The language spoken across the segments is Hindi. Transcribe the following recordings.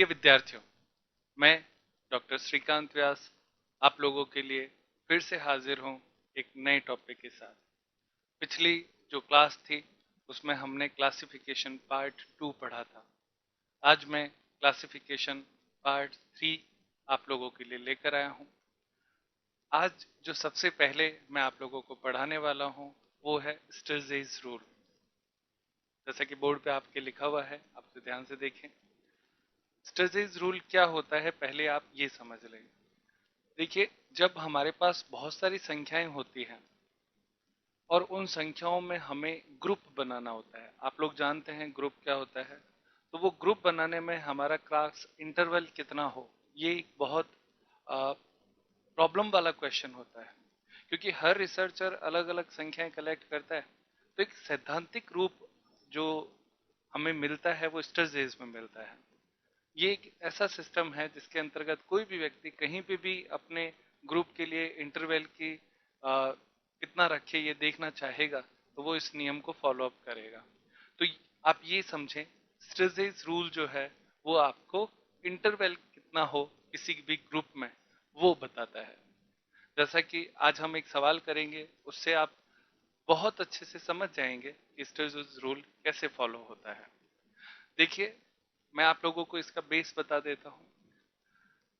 प्रिय विद्यार्थियों, मैं डॉक्टर श्रीकांत व्यास आप लोगों के लिए फिर से हाजिर हूं एक नए टॉपिक के साथ। पिछली जो क्लास थी उसमें हमने क्लासिफिकेशन पार्ट 2 पढ़ा था। आज मैं क्लासिफिकेशन पार्ट 3 आप लोगों के लिए लेकर आया हूं। आज जो सबसे पहले मैं आप लोगों को पढ़ाने वाला हूं वो है स्टर्जेस रूल। जैसा कि बोर्ड पे आपके लिखा हुआ है, आप तो ध्यान से देखें। स्टर्जेस रूल क्या होता है पहले आप ये समझ लें। देखिए, जब हमारे पास बहुत सारी संख्याएं होती हैं और उन संख्याओं में हमें ग्रुप बनाना होता है, आप लोग जानते हैं ग्रुप क्या होता है। तो वो ग्रुप बनाने में हमारा क्लास इंटरवल कितना हो, ये एक बहुत प्रॉब्लम वाला क्वेश्चन होता है, क्योंकि हर रिसर्चर अलग अलग संख्याएं कलेक्ट करता है। तो एक सैद्धांतिक रूप जो हमें मिलता है वो स्टर्जेस में मिलता है। ये एक ऐसा सिस्टम है जिसके अंतर्गत कोई भी व्यक्ति कहीं पे भी अपने ग्रुप के लिए इंटरवल की कितना रखे ये देखना चाहेगा तो वो इस नियम को फॉलो अप करेगा। तो आप ये समझें, स्टर्जेस रूल जो है वो आपको इंटरवल कितना हो किसी भी ग्रुप में वो बताता है। जैसा कि आज हम एक सवाल करेंगे, उससे आप बहुत अच्छे से समझ जाएंगे कि स्टर्जेस रूल कैसे फॉलो होता है। देखिए, मैं आप लोगों को इसका बेस बता देता हूँ।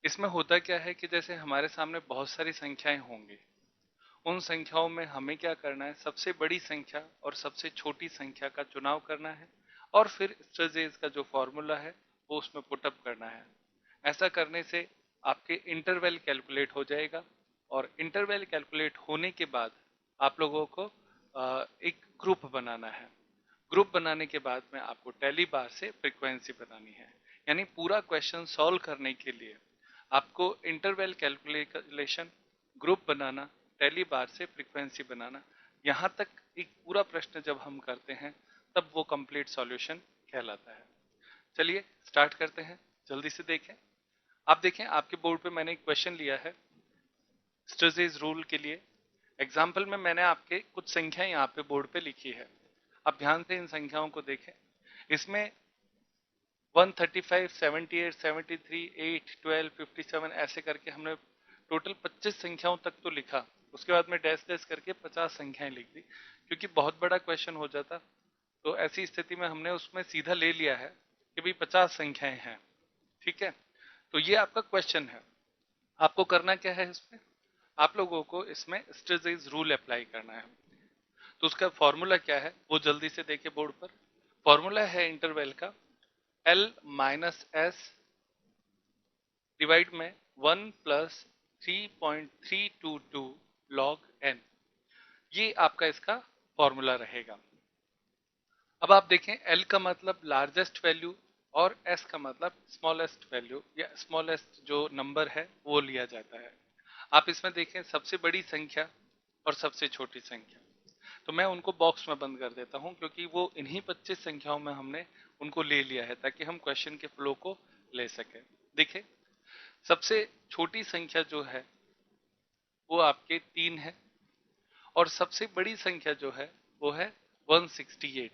इसमें होता क्या है कि जैसे हमारे सामने बहुत सारी संख्याएं होंगी, उन संख्याओं में हमें क्या करना है, सबसे बड़ी संख्या और सबसे छोटी संख्या का चुनाव करना है और फिर स्टर्जेस का जो फॉर्मूला है वो उसमें पुटअप करना है। ऐसा करने से आपके इंटरवल कैलकुलेट हो जाएगा और इंटरवल कैलकुलेट होने के बाद आप लोगों को एक ग्रुप बनाना है। ग्रुप बनाने के बाद में आपको टैली बार से फ्रीक्वेंसी बनानी है। यानी पूरा क्वेश्चन सॉल्व करने के लिए आपको इंटरवल कैलकुलेशन, ग्रुप बनाना, टैली बार से फ्रीक्वेंसी बनाना, यहाँ तक एक पूरा प्रश्न जब हम करते हैं तब वो कंप्लीट सॉल्यूशन कहलाता है। चलिए स्टार्ट करते हैं, जल्दी से देखें। आप देखें, आपके बोर्ड पे मैंने एक क्वेश्चन लिया है स्टर्जेस रूल के लिए। एग्जाम्पल में मैंने आपके कुछ संख्याएं यहाँ पे बोर्ड पे लिखी है, आप ध्यान से इन संख्याओं को देखें। इसमें 135, 78, 73, 8, 12, 57 ऐसे करके हमने टोटल 25 संख्याओं तक तो लिखा। उसके बाद में डैश डैश करके 50 संख्याएं लिख दी, क्योंकि बहुत बड़ा क्वेश्चन हो जाता। तो ऐसी स्थिति में हमने उसमें सीधा ले लिया है कि भाई 50 संख्याएं हैं। ठीक है, तो ये आपका क्वेश्चन है। आपको करना क्या है, इसमें आप लोगों को इसमें स्टर्जेस रूल अप्लाई करना है। तो उसका फॉर्मूला क्या है वो जल्दी से देखिए बोर्ड पर। फॉर्मूला है इंटरवल का L माइनस एस डिवाइड में 1 प्लस 3.322 लॉग n। ये आपका इसका फॉर्मूला रहेगा। अब आप देखें, L का मतलब लार्जेस्ट वैल्यू और S का मतलब स्मॉलेस्ट वैल्यू या स्मॉलेस्ट जो नंबर है वो लिया जाता है। आप इसमें देखें, सबसे बड़ी संख्या और सबसे छोटी संख्या, तो मैं उनको बॉक्स में बंद कर देता हूं क्योंकि वो इन्हीं 25 संख्याओं में हमने उनको ले लिया है ताकि हम क्वेश्चन के फ्लो को ले सकें। देखिए, सबसे छोटी संख्या जो है वो आपके 3 है और सबसे बड़ी संख्या जो है वो है 168।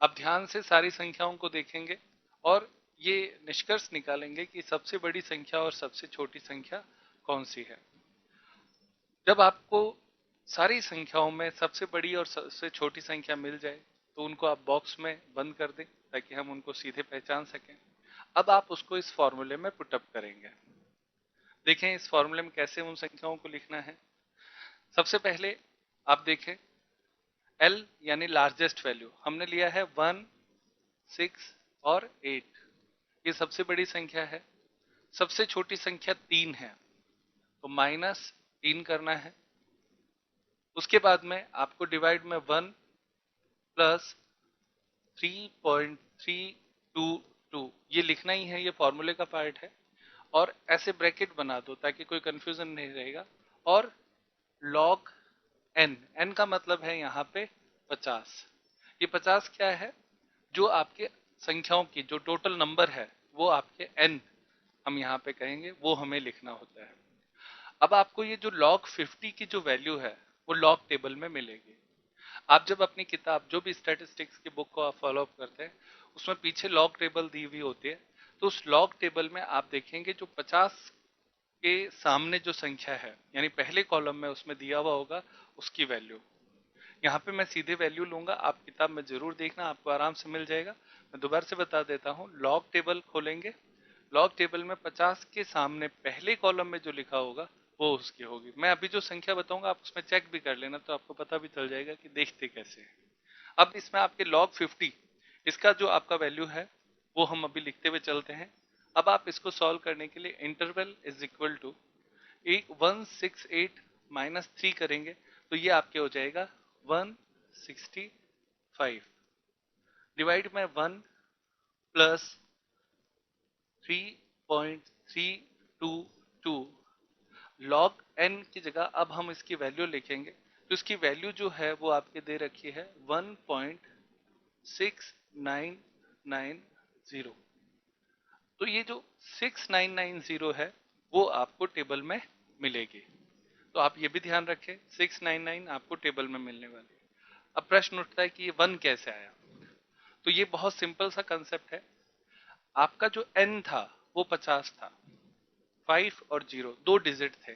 अब ध्यान से सारी संख्याओं को देखेंगे और ये निष्कर्ष निकालेंगे कि सबसे बड़ी संख्या और सबसे छोटी संख्या कौन सी है। जब आपको सारी संख्याओं में सबसे बड़ी और सबसे छोटी संख्या मिल जाए तो उनको आप बॉक्स में बंद कर दें ताकि हम उनको सीधे पहचान सकें। अब आप उसको इस फॉर्मूले में पुटअप करेंगे। देखें इस फॉर्मूले में कैसे उन संख्याओं को लिखना है। सबसे पहले आप देखें, L यानी लार्जेस्ट वैल्यू हमने लिया है 1, 6 और 8, ये सबसे बड़ी संख्या है। सबसे छोटी संख्या 3 है, तो माइनस 3 करना है। उसके बाद में आपको डिवाइड में 1 प्लस 3.322 ये लिखना ही है, ये फॉर्मूले का पार्ट है। और ऐसे ब्रैकेट बना दो ताकि कोई कंफ्यूजन नहीं रहेगा। और लॉग n, n का मतलब है यहाँ पे 50। ये 50 क्या है, जो आपके संख्याओं की जो टोटल नंबर है वो आपके n हम यहाँ पे कहेंगे वो हमें लिखना होता है। अब आपको ये जो log 50 की जो वैल्यू है वो log टेबल में मिलेगी। आप जब अपनी किताब जो भी स्टैटिस्टिक्स की बुक को आप फॉलो अप करते हैं उसमें पीछे लॉग टेबल दी हुई होती है। तो उस लॉग टेबल में आप देखेंगे जो 50 के सामने जो संख्या है, यानी पहले कॉलम में उसमें दिया हुआ होगा उसकी वैल्यू। यहाँ पे मैं सीधे वैल्यू लूंगा, आप किताब में जरूर देखना, आपको आराम से मिल जाएगा। मैं दोबारा से बता देता हूँ, लॉग टेबल खोलेंगे, लॉग टेबल में 50 के सामने पहले कॉलम में जो लिखा होगा वो उसकी होगी। मैं अभी जो संख्या बताऊंगा आप उसमें चेक भी कर लेना, तो आपको पता भी चल जाएगा कि देखते कैसे है। अब इसमें आपके लॉग 50, इसका जो आपका वैल्यू है वो हम अभी लिखते हुए चलते हैं। अब आप इसको सॉल्व करने के लिए interval is equal to 168 minus 3 करेंगे, तो ये आपके हो जाएगा 165 डिवाइड में 1 प्लस 3.322। लॉग एन की जगह अब हम इसकी वैल्यू लिखेंगे, तो इसकी वैल्यू जो है वो आपके दे रखी है 1.6990। तो ये जो 6990 है वो आपको टेबल में मिलेगी, तो आप ये भी ध्यान रखें 699 आपको टेबल में मिलने वाली है। अब प्रश्न उठता है कि ये 1 कैसे आया, तो ये बहुत सिंपल सा कंसेप्ट है। आपका जो n था वो 50 था, 5 और 0 दो डिजिट थे,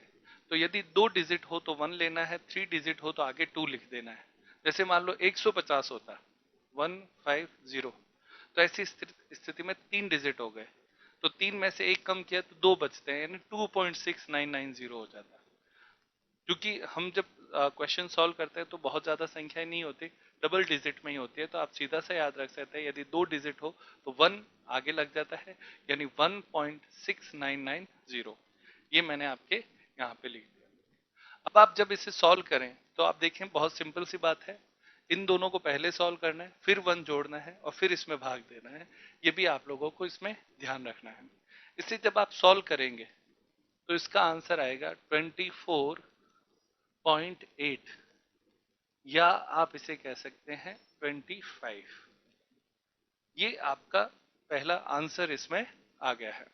तो यदि दो डिजिट हो तो 1 लेना है, 3 डिजिट हो तो आगे 2 लिख देना है। जैसे मान लो 150 होता 150, तो ऐसी स्थिति में 3 डिजिट हो गए, तो 3 में से एक कम किया तो 2 बचते हैं, यानी 2.6990 हो जाता है। क्योंकि हम जब क्वेश्चन सॉल्व करते हैं तो बहुत ज्यादा संख्या नहीं होती, डबल डिजिट में ही होती है, तो आप सीधा सा याद रख सकते हैं यदि दो डिजिट हो तो 1 आगे लग जाता है, यानी 1.6990। ये मैंने आपके यहाँ पे लिख दिया। अब आप जब इसे सॉल्व करें तो आप देखें बहुत सिंपल सी बात है, इन दोनों को पहले सॉल्व करना है, फिर 1 जोड़ना है और फिर इसमें भाग देना है। ये भी आप लोगों को इसमें ध्यान रखना है। इसलिए जब आप सॉल्व करेंगे तो इसका आंसर आएगा 24.8, या आप इसे कह सकते हैं 25। ये आपका पहला आंसर इसमें आ गया है।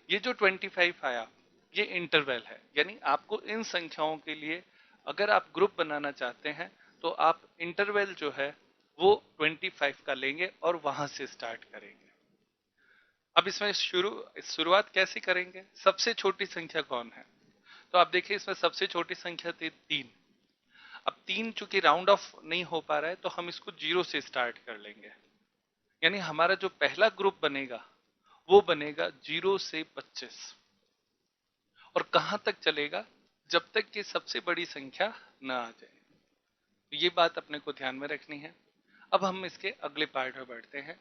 ये जो 25 आया ये इंटरवल है, यानी आपको इन संख्याओं के लिए अगर आप ग्रुप बनाना चाहते हैं तो आप इंटरवल जो है वो 25 का लेंगे और वहां से स्टार्ट करेंगे। अब इसमें शुरुआत कैसे करेंगे, सबसे छोटी संख्या कौन है, तो आप देखिए इसमें सबसे छोटी संख्या थी 3। अब 3 चूंकि राउंड ऑफ नहीं हो पा रहा है तो हम इसको 0 से स्टार्ट कर लेंगे, यानी हमारा जो पहला ग्रुप बनेगा वो बनेगा 0 से 25, और कहां तक चलेगा, जब तक कि सबसे बड़ी संख्या ना आ जाए। तो ये बात अपने को ध्यान में रखनी है। अब हम इसके अगले पार्ट में बढ़ते हैं।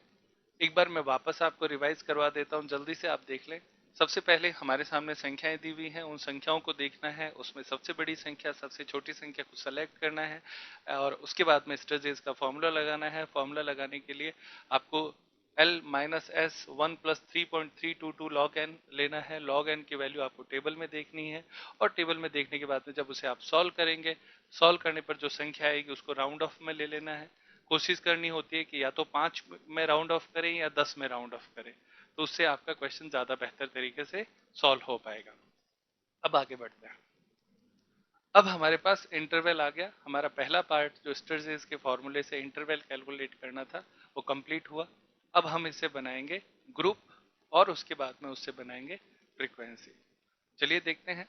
एक बार मैं वापस आपको रिवाइज करवा देता हूं, जल्दी से आप देख लें। सबसे पहले हमारे सामने संख्याएं दी हुई हैं, उन संख्याओं को देखना है, उसमें सबसे बड़ी संख्या सबसे छोटी संख्या को सेलेक्ट करना है, और उसके बाद में स्टर्जेस का फॉर्मूला लगाना है। फॉर्मूला लगाने के लिए आपको L minus S 1 plus 3.322 log N लेना है। लॉग एन की वैल्यू आपको टेबल में देखनी है, और टेबल में देखने के बाद में जब उसे आप सॉल्व करेंगे, सॉल्व करने पर जो संख्या आएगी उसको राउंड ऑफ में ले लेना है। कोशिश करनी होती है कि या तो 5 में राउंड ऑफ करें या 10 में राउंड ऑफ करें, तो उससे आपका क्वेश्चन ज्यादा बेहतर तरीके से सॉल्व हो पाएगा। अब आगे बढ़ते हैं। अब हमारे पास इंटरवल आ गया, हमारा पहला पार्ट जो स्टर्जेस के फॉर्मूले से इंटरवल कैलकुलेट करना था वो कंप्लीट हुआ। अब हम इसे बनाएंगे ग्रुप, और उसके बाद में उससे बनाएंगे फ्रीक्वेंसी। चलिए देखते हैं।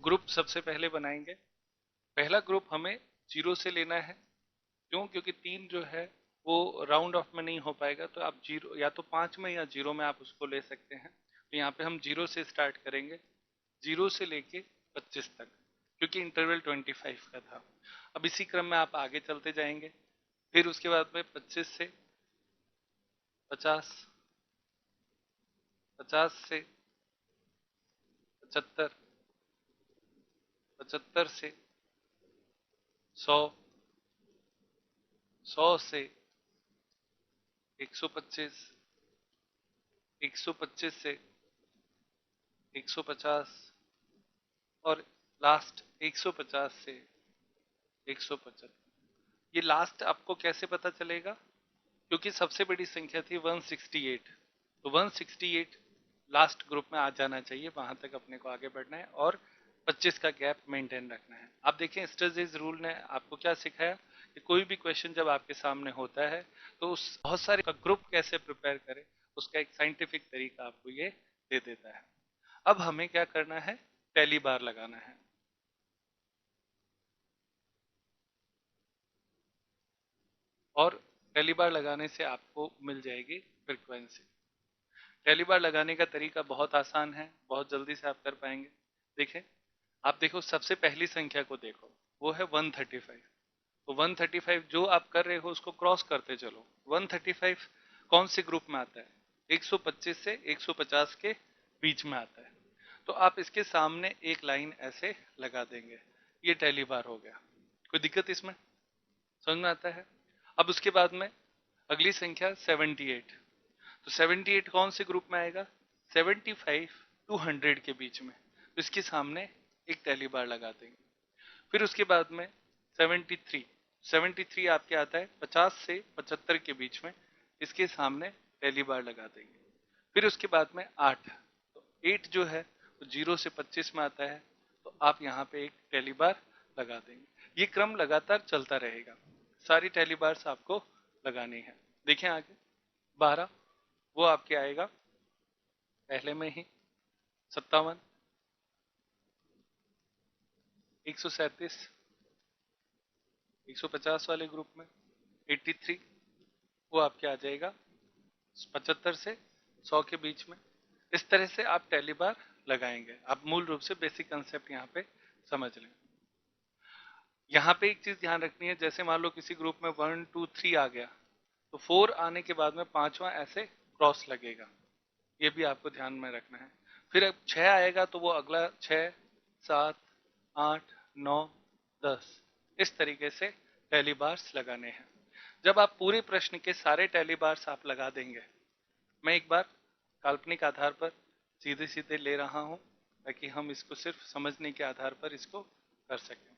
ग्रुप सबसे पहले बनाएंगे। पहला ग्रुप हमें 0 से लेना है। क्यों, क्योंकि 3 जो है वो राउंड ऑफ में नहीं हो पाएगा, तो आप 0 या तो 5 में या 0 में आप उसको ले सकते हैं। तो यहाँ पे हम 0 से स्टार्ट करेंगे, 0 से लेके 25 तक, क्योंकि इंटरवल 25 का था। अब इसी क्रम में आप आगे चलते जाएंगे, फिर उसके बाद में 25 से 50, 50 से 75, 75 से 100, 100 से 125, 125 से 150, और लास्ट 150 से 175। ये लास्ट आपको कैसे पता चलेगा, क्योंकि सबसे बड़ी संख्या थी 168, तो 168 लास्ट ग्रुप में आ जाना चाहिए, वहां तक अपने को आगे बढ़ना है और 25 का गैप मेंटेन रखना है। आप देखें स्टर्जेस रूल ने आपको क्या सिखाया कि कोई भी क्वेश्चन जब आपके सामने होता है तो उस बहुत सारे का ग्रुप कैसे प्रिपेयर करें, उसका एक साइंटिफिक तरीका आपको ये दे देता है। अब हमें क्या करना है, टैली बार लगाना है। और टैली बार लगाने से आपको मिल जाएगी फ्रीक्वेंसी। टैली बार लगाने का तरीका बहुत आसान है, बहुत जल्दी से आप कर पाएंगे। देखें, आप देखो सबसे पहली संख्या को देखो, वो है 135। तो 135 जो आप कर रहे हो उसको क्रॉस करते चलो। 135 कौन से ग्रुप में आता है, 125 से 150 के बीच में आता है। तो आप इसके सामने एक लाइन ऐसे लगा देंगे, ये टैली बार हो गया। कोई दिक्कत इसमें, समझ में आता है? अब उसके बाद में अगली संख्या 78। तो 78 कौन से ग्रुप में आएगा, 75 टू 100 के बीच में। तो इसके सामने एक टैली बार लगा देंगे। फिर उसके बाद में 73, 73 आपके आता है 50 से 75 के बीच में, इसके सामने टैली बार लगा देंगे। फिर उसके बाद में 8, तो 8 जो है वो 0 से 25 में आता है, तो आप यहाँ पे एक टैली बार लगा देंगे। ये क्रम लगातार चलता रहेगा, सारी टैली बार्स आपको लगानी है। देखें आगे 12, वो आपके आएगा पहले में ही 57, 137, 150 वाले ग्रुप में 83, वो आपके आ जाएगा 75 से 100 के बीच में। इस तरह से आप टैली बार लगाएंगे। आप मूल रूप से बेसिक कंसेप्ट यहाँ पे समझ लें। यहाँ पे एक चीज ध्यान रखनी है, जैसे मान लो किसी ग्रुप में 1 2 3 आ गया, तो 4 आने के बाद में पांचवा ऐसे क्रॉस लगेगा, ये भी आपको ध्यान में रखना है। फिर अब 6 आएगा तो वो अगला 6 7 8 9 10, इस तरीके से टैली बार्स लगाने हैं। जब आप पूरे प्रश्न के सारे टैली बार्स आप लगा देंगे, मैं एक बार काल्पनिक आधार पर सीधे सीधे ले रहा हूं, ताकि हम इसको सिर्फ समझने के आधार पर इसको कर सकें।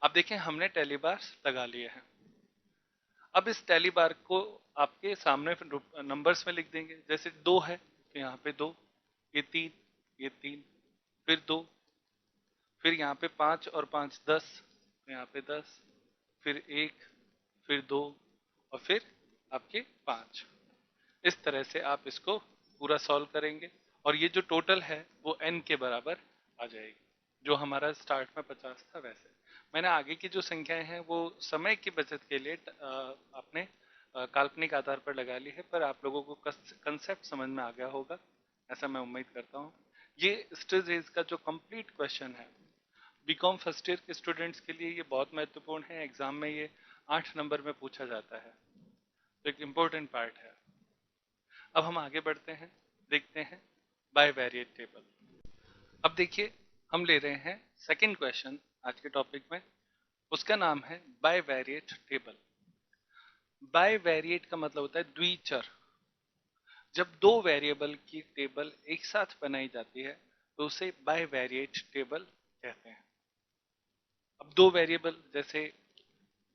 अब देखें हमने टैली बार्स लगा लिए हैं। अब इस टैली बार को आपके सामने नंबर्स में लिख देंगे। जैसे 2 है तो यहाँ पे 2, ये 3, ये 3, फिर 2, फिर यहाँ पे 5 और 5 10, यहाँ पे 10, फिर 1, फिर 2, और फिर आपके 5। इस तरह से आप इसको पूरा सॉल्व करेंगे, और ये जो टोटल है वो n के बराबर आ जाएगी, जो हमारा स्टार्ट में 50 था वैसे। मैंने आगे की जो संख्याएं हैं वो समय की बचत के लिए अपने काल्पनिक आधार पर लगा ली है, पर आप लोगों को कंसेप्ट समझ में आ गया होगा, ऐसा मैं उम्मीद करता हूँ। ये स्ट्रेस रेज का जो कंप्लीट क्वेश्चन है, बीकॉम फर्स्ट ईयर के स्टूडेंट्स के लिए ये बहुत महत्वपूर्ण है। एग्जाम में ये 8 नंबर में पूछा जाता है, तो एक इम्पोर्टेंट पार्ट है। अब हम आगे बढ़ते हैं, देखते हैं बाइवेरिएट टेबल। अब देखिए, हम ले रहे हैं सेकंड क्वेश्चन आज के टॉपिक में, उसका नाम है बाइवेरिएट टेबल। बाइवेरिएट का मतलब होता है द्विचर। जब दो वेरिएबल की टेबल एक साथ बनाई जाती है तो उसे बाइवेरिएट टेबल कहते हैं। अब दो वेरिएबल जैसे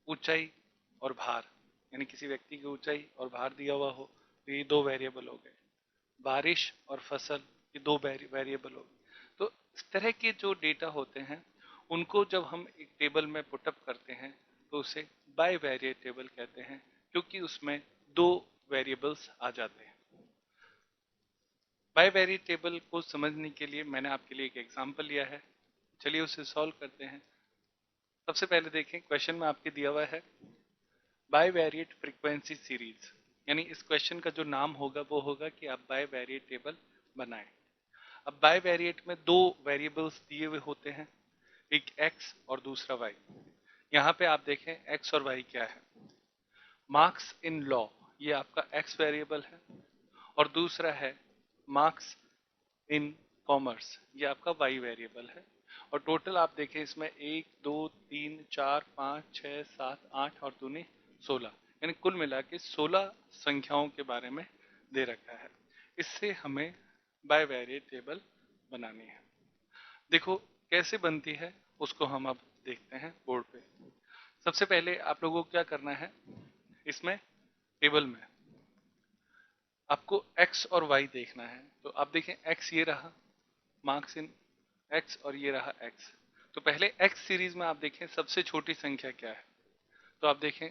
ऊंचाई और भार, यानी किसी व्यक्ति की ऊंचाई और भार दिया हुआ हो, तो ये दो वेरिएबल हो गए। बारिश और फसल, ये दो वेरिएबल हो गए। तो इस तरह के जो डेटा होते हैं उनको जब हम एक टेबल में पुटअप करते हैं तो उसे बाइवेरिएट टेबल कहते हैं, क्योंकि उसमें दो वेरिएबल्स आ जाते हैं। बाइवेरिएट टेबल को समझने के लिए मैंने आपके लिए एक एग्जांपल लिया है, चलिए उसे सॉल्व करते हैं। सबसे पहले देखें, क्वेश्चन में आपके दिया हुआ है बाइवेरिएट फ्रीक्वेंसी सीरीज, यानी इस क्वेश्चन का जो नाम होगा वो होगा कि आप बाइवेरिएट टेबल बनाएं। अब बाइवेरिएट में दो वेरिएबल्स दिए हुए होते हैं, एक x और दूसरा y। यहाँ पे आप देखें x और y क्या है। मार्क्स इन लॉ, ये आपका x वेरिएबल है, और दूसरा है मार्क्स इन कॉमर्स, ये आपका y वेरिएबल है। और टोटल आप देखें इसमें 1 2 3 4 5 6 7 8 और दूनी 16, यानी कुल मिला के 16 संख्याओं के बारे में दे रखा है। इससे हमें बाइवेरिएट टेबल बनानी है। देखो कैसे बनती है उसको हम अब देखते हैं बोर्ड पे। सबसे पहले आप लोगों को क्या करना है, इसमें टेबल में आपको x और y देखना है। तो आप देखें x ये रहा, मार्क्स इन x, और ये रहा x। तो पहले x सीरीज में आप देखें सबसे छोटी संख्या क्या है। तो आप देखें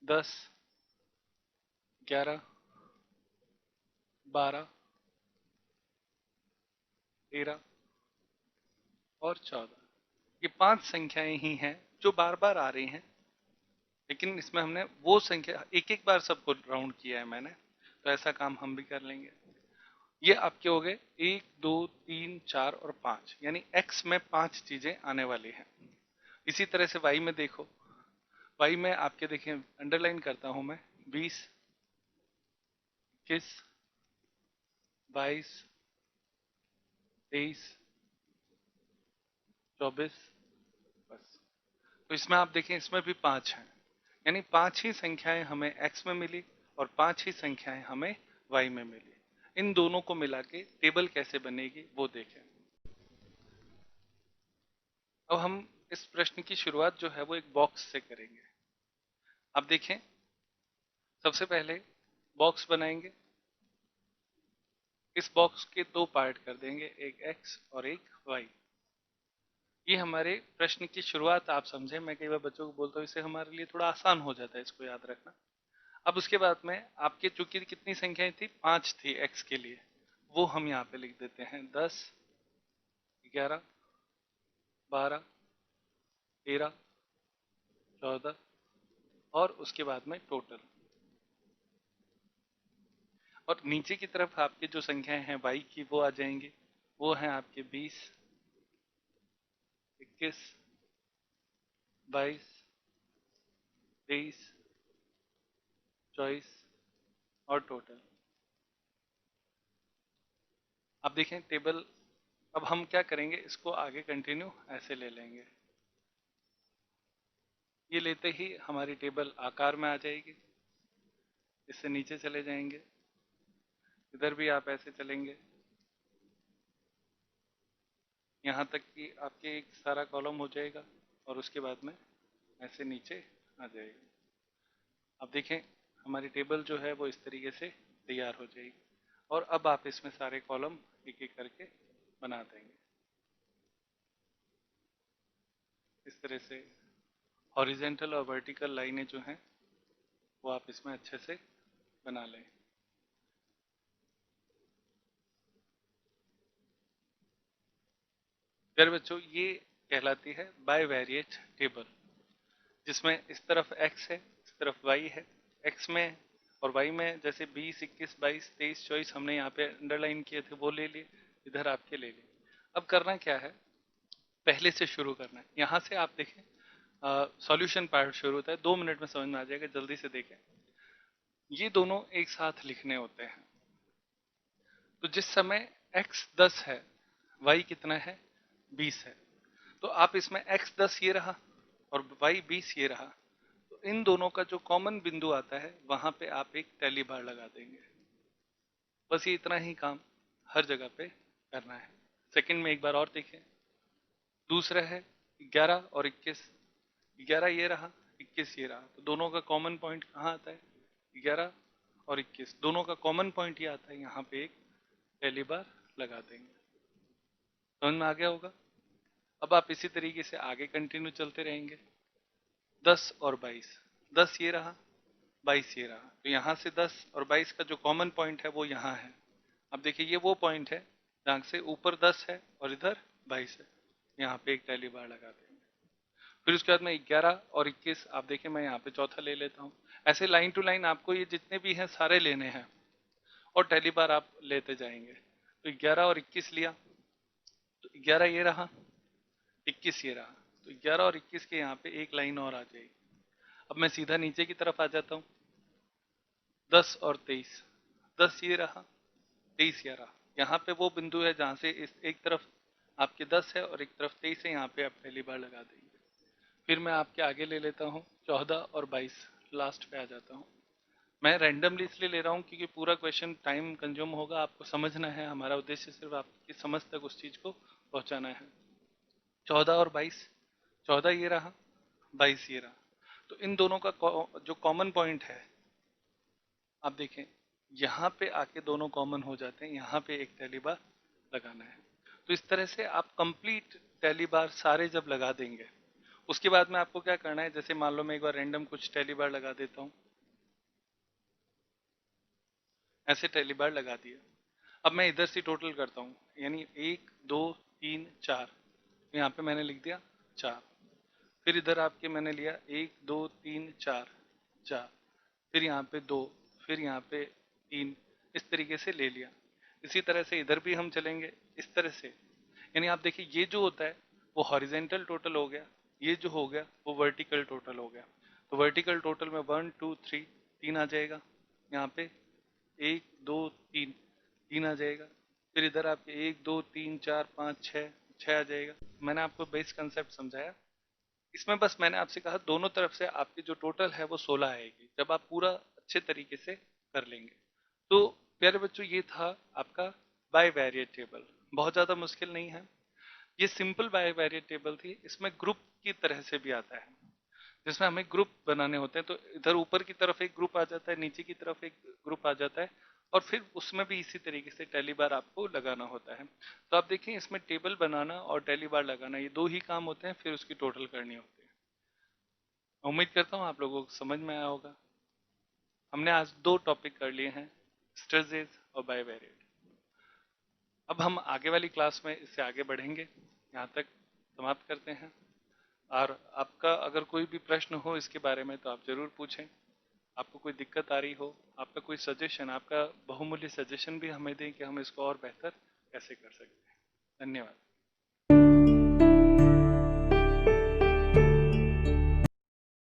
10, 11, 12, 13 और 14। ये 5 संख्याएं ही हैं जो बार बार आ रही हैं, लेकिन इसमें हमने वो संख्या एक एक बार सबको राउंड किया है मैंने, तो ऐसा काम हम भी कर लेंगे। ये आपके हो गए 1, 2, 3, 4 और 5, यानी x में 5 चीजें आने वाली हैं। इसी तरह से y में देखो, y में आपके देखें, अंडरलाइन करता हूं मैं, 20, 21, 22, 23, 24, बस। तो इसमें आप देखें, इसमें भी 5 हैं, यानी 5 ही संख्याएं हमें x में मिली और 5 ही संख्याएं हमें y में मिली। इन दोनों को मिला के टेबल कैसे बनेगी वो देखें। अब हम इस प्रश्न की शुरुआत जो है वो एक बॉक्स से करेंगे। अब देखें, सबसे पहले बॉक्स बनाएंगे। इस बॉक्स के 2 पार्ट कर देंगे, एक x और एक y। ये हमारे प्रश्न की शुरुआत आप समझे। मैं कई बार बच्चों को बोलता हूँ, इससे हमारे लिए थोड़ा आसान हो जाता है इसको याद रखना। अब उसके बाद में आपके चूंकि कितनी संख्याएं थी, 5 थी x के लिए, वो हम यहाँ पे लिख देते हैं 10, 11, 12, 13, 14 और उसके बाद में टोटल। और नीचे की तरफ आपके जो संख्याएं हैं y की, वो आ जाएंगी। वो हैं आपके 20, 21, 22, 23, 24 और टोटल। अब देखें टेबल, अब हम क्या करेंगे, इसको आगे कंटिन्यू ऐसे ले लेंगे। ये लेते ही हमारी टेबल आकार में आ जाएगी। इससे नीचे चले जाएंगे, इधर भी आप ऐसे चलेंगे, यहाँ तक कि आपके एक सारा कॉलम हो जाएगा और उसके बाद में ऐसे नीचे आ जाएगा। अब देखें, हमारी टेबल जो है वो इस तरीके से तैयार हो जाएगी। और अब आप इसमें सारे कॉलम एक एक करके बना देंगे। इस तरह से हॉरिजेंटल और वर्टिकल लाइनें जो हैं वो आप इसमें अच्छे से बना लें। फिर बच्चों, ये कहलाती है बायवेरिएट टेबल, जिसमें इस तरफ x है, इस तरफ y है। x में और y में जैसे 20, 21, 22, 23, 24 हमने यहाँ पे अंडरलाइन किए थे, वो ले लिए, इधर आपके ले लिए। अब करना क्या है, पहले से शुरू करना है। यहाँ से आप देखें, सॉल्यूशन पार्ट शुरू होता है, 2 मिनट में समझ में आ जाएगा, जल्दी से देखें। ये दोनों एक साथ लिखने होते हैं। तो जिस समय x 10 है, y कितना है, 20 है, तो आप इसमें x 10 ये रहा और y 20 ये रहा, तो इन दोनों का जो कॉमन बिंदु आता है वहां पे आप एक टैली बार लगा देंगे। बस ये इतना ही काम हर जगह पे करना है। सेकंड में एक बार और देखें, दूसरा है 11 और 21। 11 ये रहा, 21 ये रहा, तो दोनों का कॉमन पॉइंट कहाँ आता है, 11 और 21 दोनों का कॉमन पॉइंट ये आता है, यहाँ पे एक पहली बार लगा देंगे। समझ में आ गया होगा। अब आप इसी तरीके से आगे कंटिन्यू चलते रहेंगे। 10 और 22, 10 ये रहा, 22 ये रहा, तो यहाँ से 10 और 22 का जो कॉमन पॉइंट है वो यहाँ है। अब देखिए, ये वो पॉइंट है जहाँ से ऊपर 10 है और इधर 22 है, यहाँ पे एक टैली बार लगा देंगे। फिर उसके बाद में 11 और 21, आप देखें मैं यहाँ पे चौथा ले लेता हूँ। ऐसे लाइन टू लाइन आपको ये जितने भी हैं सारे लेने हैं और टैली बार आप लेते जाएंगे। तो 11 और 21 लिया, तो 11 ये रहा, 21 ये रहा, तो 11 और 21 के यहाँ पे एक लाइन और आ जाएगी। अब मैं सीधा नीचे की तरफ आ जाता हूँ, 10 और 23, 10 ये रहा, 23 ये रहा, यहाँ पे वो बिंदु है जहाँ से इस एक तरफ आपके 10 है और एक तरफ 23 है, यहाँ पे आप पहली बार लगा देंगे। फिर मैं आपके आगे ले लेता हूँ 14 और 22, लास्ट पे आ जाता हूँ। मैं रैंडमली इसलिए ले रहा हूँ क्योंकि पूरा क्वेश्चन टाइम कंज्यूम होगा, आपको समझना है, हमारा उद्देश्य सिर्फ आपकी समझ तक उस चीज को पहुंचाना है। 14 और 22, 14 ये रहा, 22 ये रहा, तो इन दोनों का जो कॉमन पॉइंट है, आप देखें यहाँ पे आके दोनों कॉमन हो जाते हैं, यहाँ पे एक टैली बार लगाना है। तो इस तरह से आप कंप्लीट टैली बार सारे जब लगा देंगे, उसके बाद में आपको क्या करना है, जैसे मान लो मैं एक बार रैंडम कुछ टैली बार लगा देता हूँ। ऐसे टैली बार लगा दिया। अब मैं इधर से टोटल करता हूँ, यानी 1 2 3 4, यहाँ पे मैंने लिख दिया 4। फिर इधर आपके मैंने लिया 1 2 3 4, 4। फिर यहाँ पे 2, फिर यहाँ पे 3, इस तरीके से ले लिया। इसी तरह से इधर भी हम चलेंगे इस तरह से। यानी आप देखिए ये जो होता है वो हॉरिजेंटल टोटल हो गया, ये जो हो गया वो वर्टिकल टोटल हो गया। तो वर्टिकल टोटल में 1 2 3, 3 आ जाएगा यहाँ पे, 1 2 3, 3 आ जाएगा। फिर इधर आपके 1 2 3 4 5 6, 6 आ जाएगा। मैंने आपको बेस कंसेप्ट समझाया। इसमें बस मैंने आपसे कहा दोनों तरफ से आपकी जो टोटल है वो 16 आएगी जब आप पूरा अच्छे तरीके से कर लेंगे। तो प्यारे बच्चों ये था आपका बाय वेरिएट टेबल। बहुत ज़्यादा मुश्किल नहीं है, ये सिंपल बाय वेरिएट टेबल थी। इसमें ग्रुप की तरह से भी आता है, जिसमें हमें ग्रुप बनाने होते हैं। तो इधर ऊपर की तरफ एक ग्रुप आ जाता है, नीचे की तरफ एक ग्रुप आ जाता है, और फिर उसमें भी इसी तरीके से टैली बार आपको लगाना होता है। तो आप देखें इसमें टेबल बनाना और टैली बार लगाना ये दो ही काम होते हैं, फिर उसकी टोटल करनी होती है। उम्मीद करता हूँ आप लोगों को समझ में आया होगा। हमने आज दो टॉपिक कर लिए हैं, स्ट्रेसेस और बायवेरिएट। अब हम आगे वाली क्लास में इससे आगे बढ़ेंगे, यहाँ तक समाप्त करते हैं। और आपका अगर कोई भी प्रश्न हो इसके बारे में तो आप जरूर पूछें। आपको कोई दिक्कत आ रही हो, आपका कोई सजेशन, आपका बहुमूल्य सजेशन भी हमें दें कि हम इसको और बेहतर कैसे कर सकते हैं। धन्यवाद।